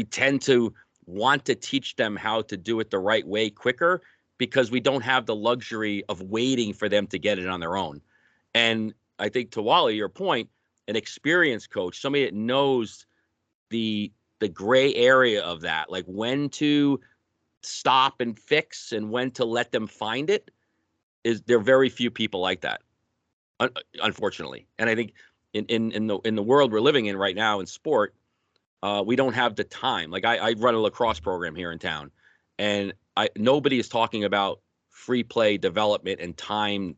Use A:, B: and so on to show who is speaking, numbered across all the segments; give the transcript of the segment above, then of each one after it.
A: we tend to want to teach them how to do it the right way quicker because we don't have the luxury of waiting for them to get it on their own. And I think, to Wally, your point, an experienced coach, somebody that knows the gray area of that, like when to stop and fix and when to let them find it, is there are very few people like that, unfortunately. And I think in the world we're living in right now in sport, we don't have the time. Like I run a lacrosse program here in town, and nobody is talking about free play development and time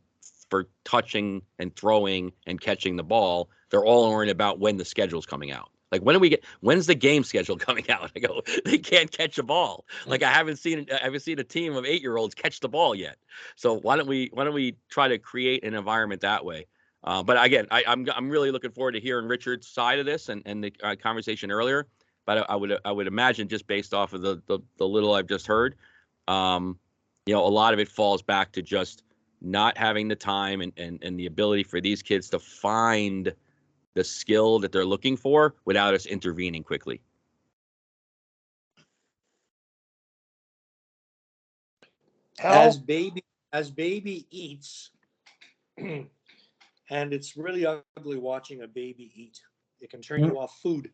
A: for touching and throwing and catching the ball. They're all worrying about when the schedule's coming out. Like when's the game schedule coming out? I go, they can't catch a ball. Like I haven't seen a team of 8-year-olds catch the ball yet. So why don't we try to create an environment that way? But again, I'm really looking forward to hearing Richard's side of this and the conversation earlier. But I would imagine, just based off of the little I've just heard, a lot of it falls back to just not having the time and the ability for these kids to find the skill that they're looking for without us intervening quickly.
B: As baby eats, and it's really ugly watching a baby eat. It can turn you off food.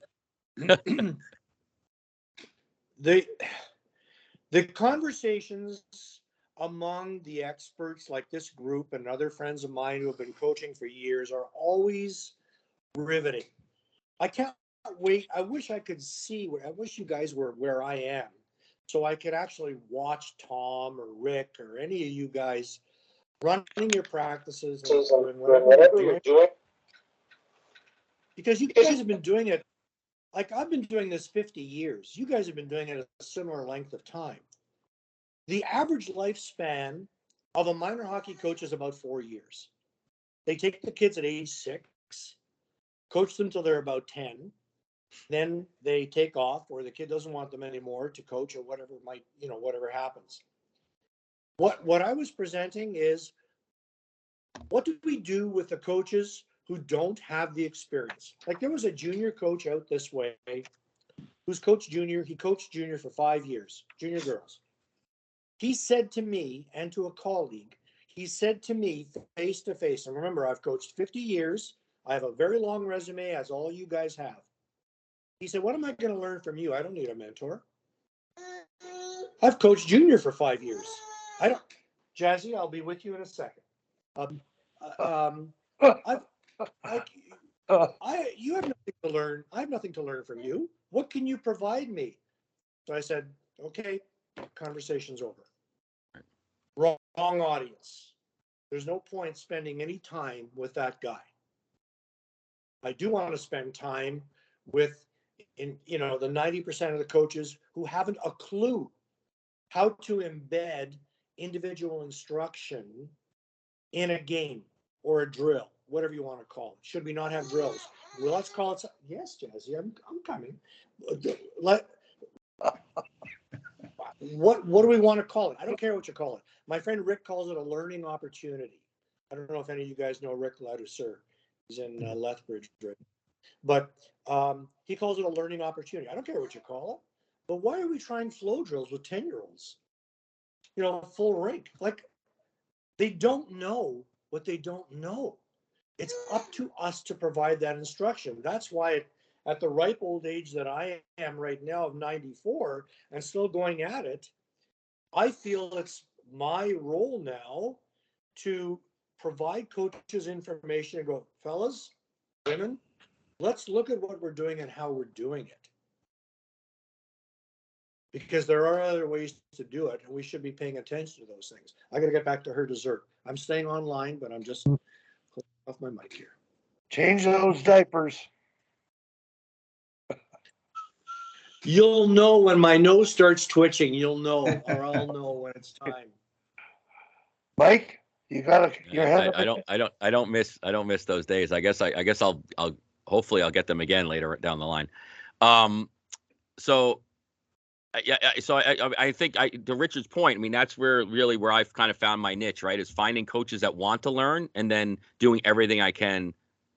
B: The conversations among the experts, like this group and other friends of mine who have been coaching for years, are always riveting. I can't wait. I wish I could see I wish you guys were where I am, so I could actually watch Tom or Rick or any of you guys running your practices and doing whatever you're doing. Because you guys have been doing it, like I've been doing this 50 years. You guys have been doing it a similar length of time. The average lifespan of a minor hockey coach is about 4 years. They take the kids at age 6, coach them till they're about 10. Then they take off, or the kid doesn't want them anymore to coach, or whatever whatever happens. What I was presenting is, what do we do with the coaches who don't have the experience? Like there was a junior coach out this way who's coached junior. He coached junior for 5 years, junior girls. He said to me and to a colleague, he said to me face to face, and remember, I've coached 50 years. I have a very long resume, as all you guys have. He said, what am I going to learn from you? I don't need a mentor. I've coached junior for 5 years. Jazzy, I'll be with you in a second. You have nothing to learn. I have nothing to learn from you. What can you provide me? So I said, okay, conversation's over. Wrong audience. There's no point spending any time with that guy. I do want to spend time with the 90% of the coaches who haven't a clue how to embed individual instruction in a game or a drill, whatever you want to call it. Should we not have drills? Well, let's call it. Yes, Jazzy, I'm coming. What do we want to call it? I don't care what you call it. My friend Rick calls it a learning opportunity. I don't know if any of you guys know Rick Ladouceur. He's in Lethbridge, but he calls it a learning opportunity. I don't care what you call it. But why are we trying flow drills with 10-year-olds? Full rink. Like, they don't know what they don't know. It's up to us to provide that instruction. That's why at the ripe old age that I am right now of 94 and still going at it, I feel it's my role now to provide coaches information and go, fellas, women, let's look at what we're doing and how we're doing it. Because there are other ways to do it, and we should be paying attention to those things. I got to get back to her dessert. I'm staying online, but I'm just off my mic here.
C: Change those diapers.
B: You'll know when my nose starts twitching. You'll know, or I'll know when it's time.
C: Mike, you gotta.
A: I don't miss those days. I guess I'll hopefully I'll get them again later down the line. So I think to Richard's point, I mean, that's where I've kind of found my niche, right? Is finding coaches that want to learn and then doing everything I can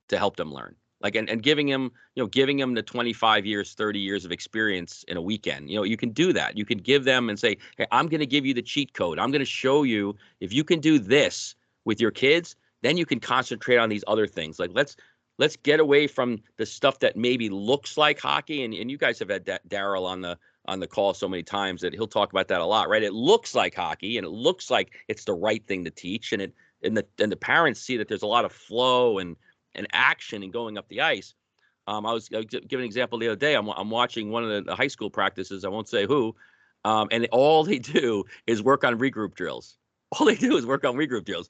A: to help them learn. Like, and giving him, giving him the 25 years, 30 years of experience in a weekend. You can do that. You can give them and say, hey, I'm going to give you the cheat code. I'm going to show you if you can do this with your kids, then you can concentrate on these other things. Like, let's get away from the stuff that maybe looks like hockey. And you guys have had Daryl on the call so many times that he'll talk about that a lot, right? It looks like hockey and it looks like it's the right thing to teach. And the parents see that there's a lot of flow and action and going up the ice. I'll give an example the other day. I'm watching one of the high school practices. I won't say who. And all they do is work on regroup drills. All they do is work on regroup drills.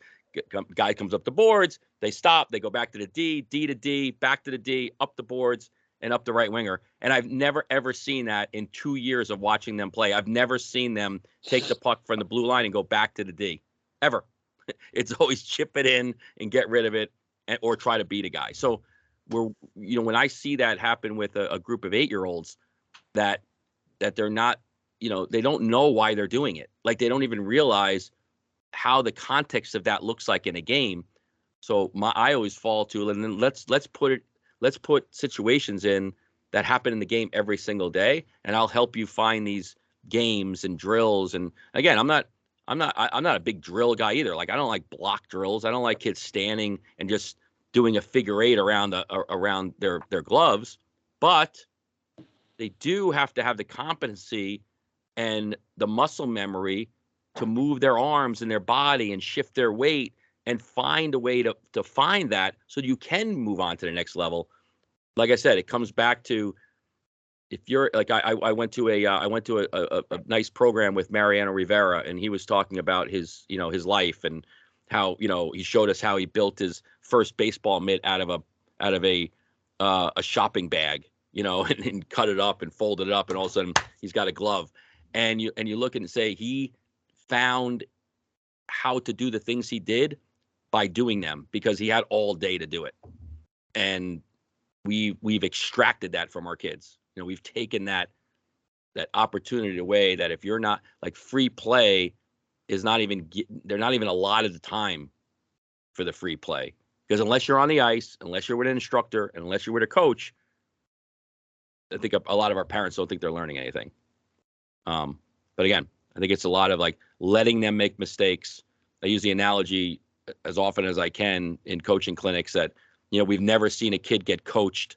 A: Guy comes up the boards. They stop. They go back to the D to D, back to the D, up the boards, and up the right winger. And I've never, ever seen that in 2 years of watching them play. I've never seen them take the puck from the blue line and go back to the D, ever. It's always chip it in and get rid of it, or try to beat a guy. So when I see that happen with a group of 8-year-olds, that they're not, they don't know why they're doing it. Like, they don't even realize how the context of that looks like in a game. So I always fall to, and then let's put situations in that happen in the game every single day, and I'll help you find these games and drills. And again, I'm not a big drill guy either. Like, I don't like block drills. I don't like kids standing and just doing a figure eight around their gloves, but they do have to have the competency and the muscle memory to move their arms and their body and shift their weight and find a way to find that so you can move on to the next level. Like I said, it comes back to, if you're like, I went to a nice program with Mariano Rivera, and he was talking about his life and how, he showed us how he built his first baseball mitt out of a shopping bag, and cut it up and folded it up, and all of a sudden he's got a glove. And you look and say he found how to do the things he did by doing them because he had all day to do it. And we've extracted that from our kids. We've taken that opportunity away, that if you're not, like, free play is not even, they're not even allotted the time for the free play, because unless you're on the ice, unless you're with an instructor, and unless you're with a coach, I think a lot of our parents don't think they're learning anything. But again, I think it's a lot of, like, letting them make mistakes. I use the analogy as often as I can in coaching clinics that, we've never seen a kid get coached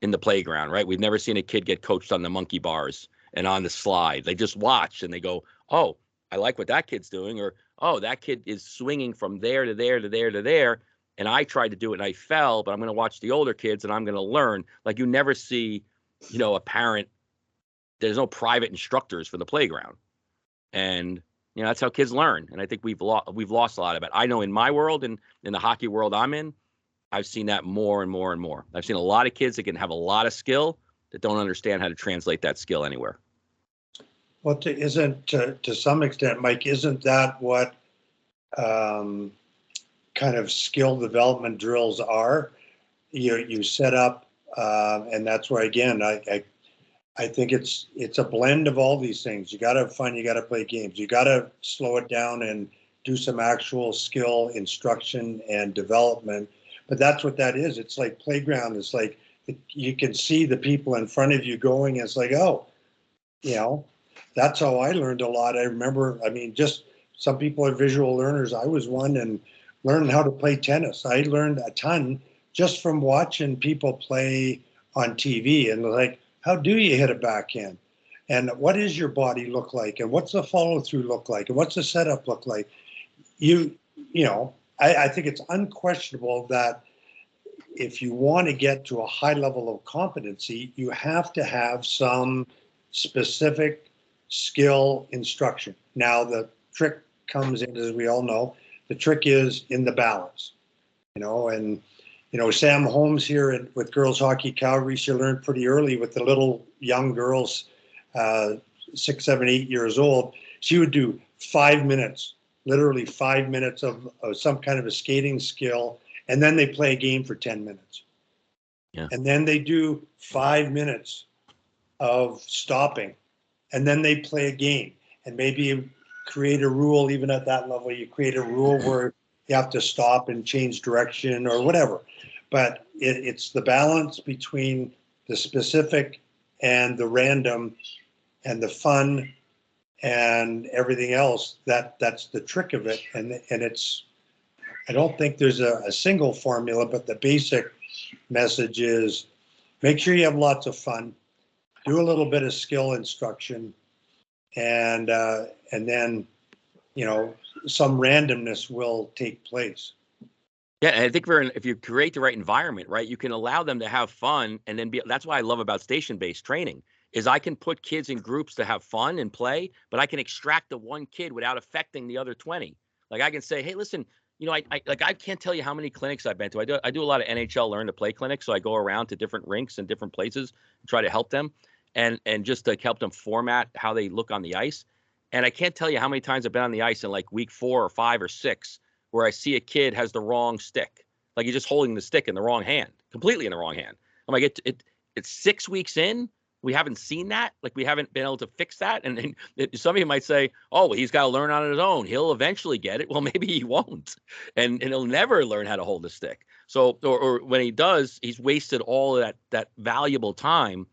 A: in the playground, right? We've never seen a kid get coached on the monkey bars and on the slide. They just watch and they go, oh, I like what that kid's doing, or, oh, that kid is swinging from there to there to there to there, and I tried to do it and I fell, but I'm going to watch the older kids and I'm going to learn. Like, you never see, a parent. There's no private instructors for the playground, and that's how kids learn. And I think we've lost a lot of it. I know in my world and in the hockey world I'm in, I've seen that more and more and more. I've seen a lot of kids that can have a lot of skill that don't understand how to translate that skill anywhere.
D: Well, to some extent, Mike, isn't that what kind of skill development drills are? You set up, and that's where, again, I think it's a blend of all these things. You got to have fun. You got to play games. You got to slow it down and do some actual skill instruction and development. But that's what that is. It's like playground. It's like you can see the people in front of you going. And it's like, oh, that's how I learned a lot. I remember, just some people are visual learners. I was one, and learning how to play tennis. I learned a ton just from watching people play on TV, and like, how do you hit a backhand? And what does your body look like? And what's the follow through look like? And what's the setup look like? I think it's unquestionable that if you want to get to a high level of competency, you have to have some specific skill instruction. Now, the trick comes in, as we all know, the trick is in the balance, and Sam Holmes here with Girls Hockey Calgary, she learned pretty early with the little young girls, 6, 7, 8 years old. She would do 5 minutes, literally 5 minutes of some kind of a skating skill, and then they play a game for 10 minutes.
A: Yeah.
D: And then they do 5 minutes of stopping, and then they play a game. And maybe you create a rule, even at that level, you create a rule where you have to stop and change direction or whatever. but it's the balance between the specific and the random and the fun and everything else. That's the trick of it. And it's, I don't think there's a single formula, but the basic message is make sure you have lots of fun, do a little bit of skill instruction, and then, you know, some randomness will take place.
A: Yeah, and I think if you create the right environment, right, you can allow them to have fun, and then that's why I love about station-based training is I can put kids in groups to have fun and play, but I can extract the one kid without affecting the other 20. Like I can say, hey, listen, you know, I can't tell you how many clinics I've been to. I do a lot of NHL learn to play clinics, so I go around to different rinks and different places and try to help them, and just to help them format how they look on the ice. And I can't tell you how many times I've been on the ice in like week 4 or 5 or 6 where I see a kid has the wrong stick, like he's just holding the stick in the wrong hand, completely in the wrong hand. I'm like, it's 6 weeks in. We haven't seen that. Like we haven't been able to fix that. And some of you might say, oh, well, he's got to learn on his own. He'll eventually get it. Well, maybe he won't. And he'll never learn how to hold the stick. So, or when he does, he's wasted all of that valuable time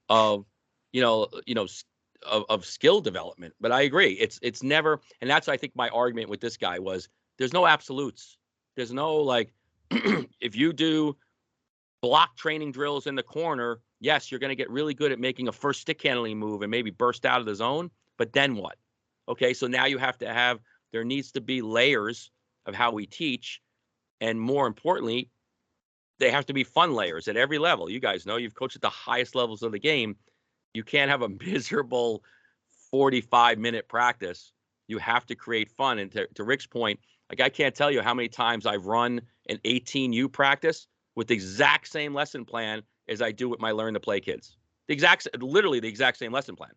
A: of, of skill development. But I agree. It's never, and that's, I think my argument with this guy was there's no absolutes. There's no like, if you do block training drills in the corner, yes, you're going to get really good at making a first stick handling move and maybe burst out of the zone. But then what? Okay, so now you have to have, there needs to be layers of how we teach. And more importantly, they have to be fun layers at every level. You guys know you've coached at the highest levels of the game. You can't have a miserable 45-minute practice. You have to create fun. And to Rick's point, like I can't tell you how many times I've run an 18U practice with the exact same lesson plan as I do with my Learn to Play kids. Literally the exact same lesson plan.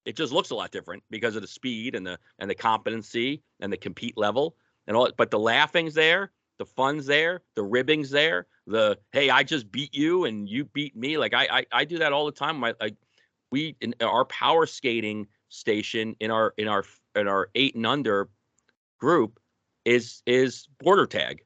A: It just looks a lot different because of the speed and the competency and the compete level and all. But the laughing's there, the fun's there, the ribbing's there. The hey, I just beat you and you beat me. Like I do that all the time. We in our power skating station in our 8 and under group is border tag.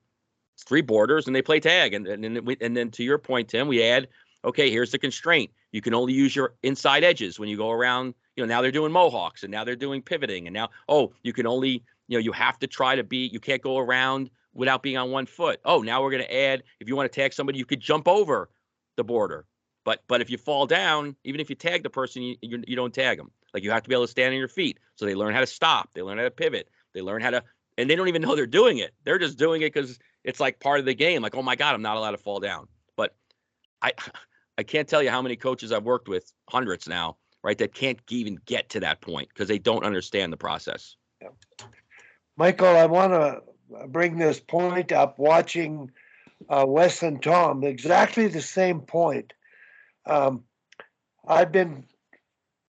A: 3 borders and they play tag. And then to your point, Tim, we add, okay, here's the constraint. You can only use your inside edges when you go around, now they're doing mohawks and now they're doing pivoting. And now, you can only, you have to try to you can't go around without being on one foot. Oh, now we're going to add, if you want to tag somebody, you could jump over the border. But if you fall down, even if you tag the person, you don't tag them. Like you have to be able to stand on your feet. So they learn how to stop. They learn how to pivot. They learn how to, and they don't even know they're doing it. They're just doing it because it's like part of the game. Like, oh my God, I'm not allowed to fall down. But I can't tell you how many coaches I've worked with, hundreds now, right, that can't even get to that point because they don't understand the process.
C: Yeah. Michael, I want to bring this point up. Watching Wes and Tom, exactly the same point. I've been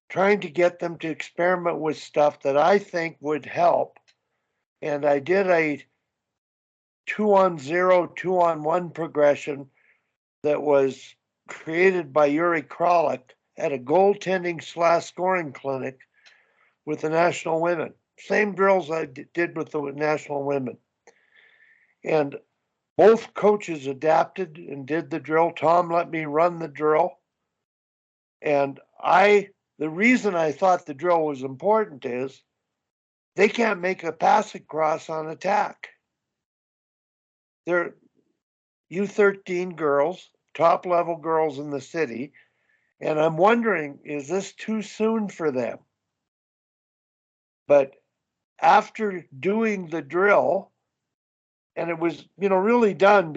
C: trying to get them to experiment with stuff that I think would help. And I did a 2-on-0, 2-on-1 progression that was created by Yuri Kralik at a goaltending / scoring clinic with the national women. Same drills I did with the national women. And both coaches adapted and did the drill. Tom let me run the drill. And the reason I thought the drill was important is they can't make a pass across on attack. They're U13 girls, top level girls in the city. And I'm wondering, is this too soon for them? But after doing the drill, and it was, really done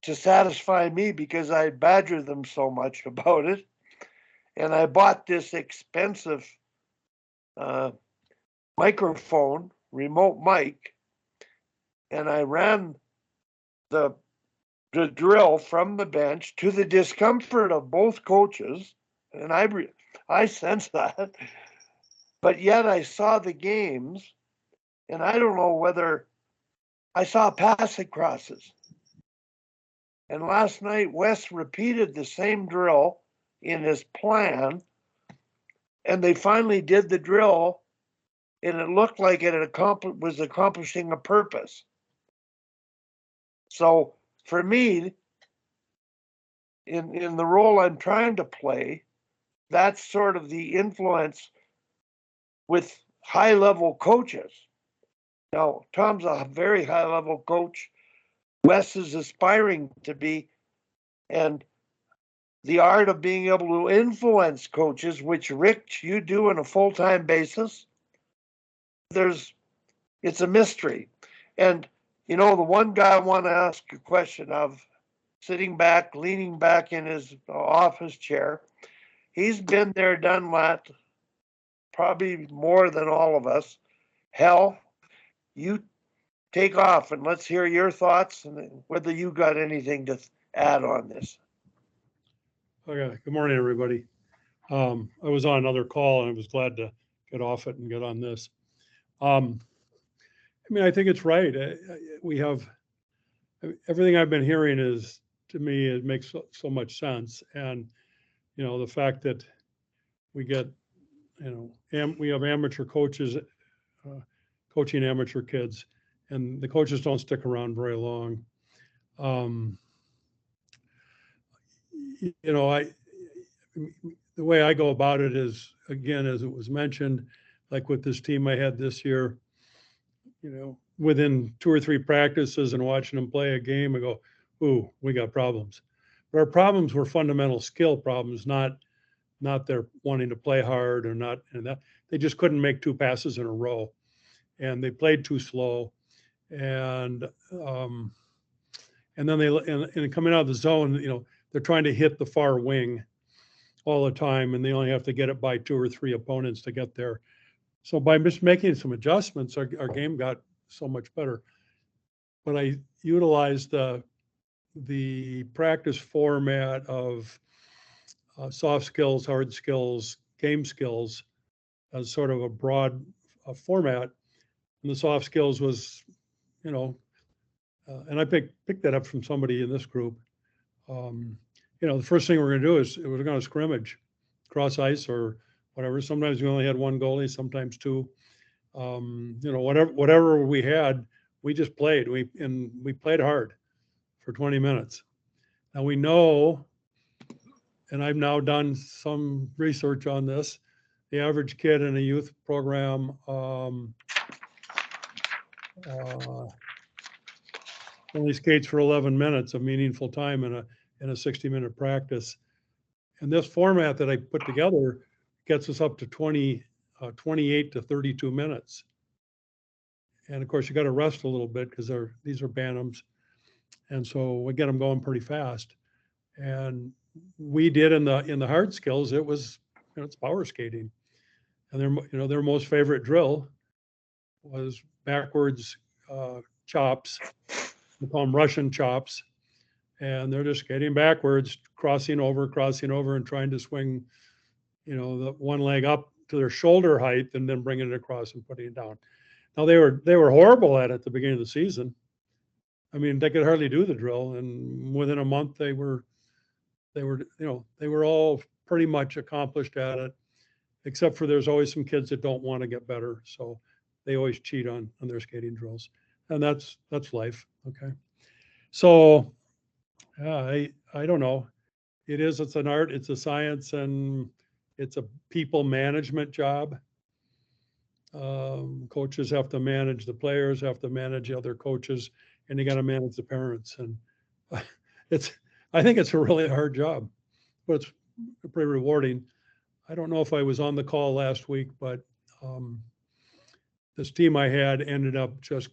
C: to satisfy me because I badgered them so much about it. And I bought this expensive microphone, remote mic, and I ran the drill from the bench to the discomfort of both coaches. And I sensed that. But yet I saw the games, and I don't know whether I saw pass acrosses. And last night, Wes repeated the same drill in his plan, and they finally did the drill, and it looked like it was accomplishing a purpose. So for me, in the role I'm trying to play, that's sort of the influence with high level coaches. Now, Tom's a very high level coach. Wes is aspiring to be, and the art of being able to influence coaches, which Rick, you do on a full-time basis, it's a mystery. And the one guy I want to ask a question of, sitting back, leaning back in his office chair, he's been there, done that, probably more than all of us. Hal, you take off and let's hear your thoughts and whether you got anything to add on this.
E: Okay, good morning, everybody. I was on another call and I was glad to get off it and get on this. I think it's right. We have everything I've been hearing is, to me, it makes so much sense. And, the fact that we get, we have amateur coaches coaching amateur kids, and the coaches don't stick around very long. The way I go about it is, again, as it was mentioned, like with this team I had this year, within 2 or 3 practices and watching them play a game, I go, ooh, we got problems. But our problems were fundamental skill problems, not their wanting to play hard or not. And that they just couldn't make 2 passes in a row, and they played too slow. And then and coming out of the zone, they're trying to hit the far wing all the time, and they only have to get it by 2 or 3 opponents to get there. So by just making some adjustments, our game got so much better. But I utilized the practice format of soft skills, hard skills, game skills as sort of a broad format. And the soft skills was, and I picked that up from somebody in this group. The first thing we're going to do is we're going to scrimmage, cross ice or whatever. Sometimes we only had 1 goalie, sometimes 2. Whatever we had, we just played. We played hard for 20 minutes. Now we know, and I've now done some research on this, the average kid in a youth program only skates for 11 minutes of meaningful time in a 60-minute practice. And this format that I put together gets us up to 28 to 32 minutes. And of course, you got to rest a little bit because these are bantams. And so we get them going pretty fast. And we did in the hard skills, it's power skating. And their most favorite drill was backwards chops. We call them Russian chops. And they're just skating backwards, crossing over, and trying to swing, the one leg up to their shoulder height and then bringing it across and putting it down. Now they were horrible at it the beginning of the season. They could hardly do the drill, and within a month they were all pretty much accomplished at it, except for there's always some kids that don't want to get better, so they always cheat on their skating drills, and that's life. Okay, so I don't know. It's an art, it's a science, and it's a people management job. Coaches have to manage the players, have to manage the other coaches, and you got to manage the parents. And I think it's a really hard job, but it's pretty rewarding. I don't know if I was on the call last week, but this team I had ended up just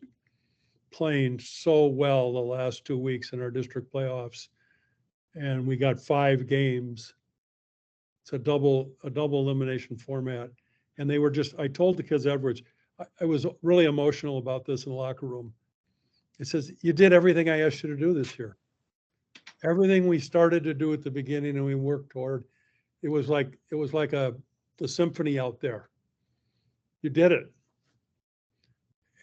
E: playing so well the last 2 weeks in our district playoffs. And we got 5 games. It's a double elimination format. And they were I told the kids afterwards, I was really emotional about this in the locker room. It says, you did everything I asked you to do this year. Everything we started to do at the beginning and we worked toward, it was like the symphony out there. You did it.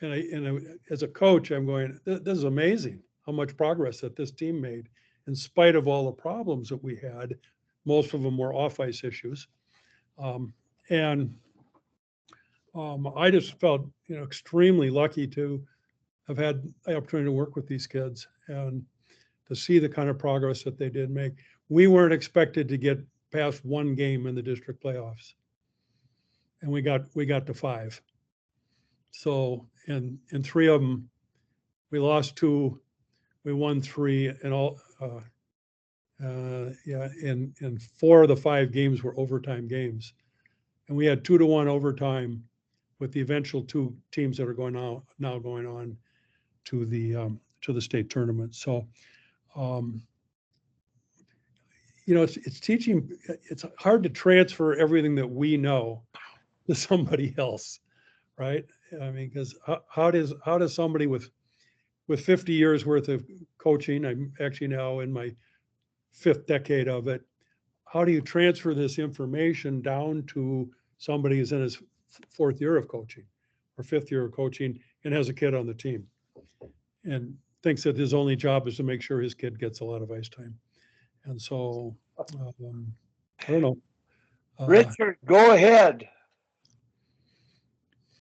E: And as a coach, I'm going, this is amazing how much progress that this team made in spite of all the problems that we had. Most of them were off-ice issues. I just felt, extremely lucky to have had the opportunity to work with these kids. And to see the kind of progress that they did make. We weren't expected to get past one game in the district playoffs. And we got to 5. So in 3 of them, we lost 2, we won 3, and all, and 4 of the 5 games were overtime games. And we had 2-1 overtime with the eventual 2 teams that are now going on to the state tournament. So, it's teaching. It's hard to transfer everything that we know to somebody else, right? I mean, because how does somebody with 50 years worth of coaching, I'm actually now in my 5th decade of it, how do you transfer this information down to somebody who's in his 4th year of coaching or 5th year of coaching and has a kid on the team and thinks that his only job is to make sure his kid gets a lot of ice time? And so, I don't know.
C: Richard, go ahead.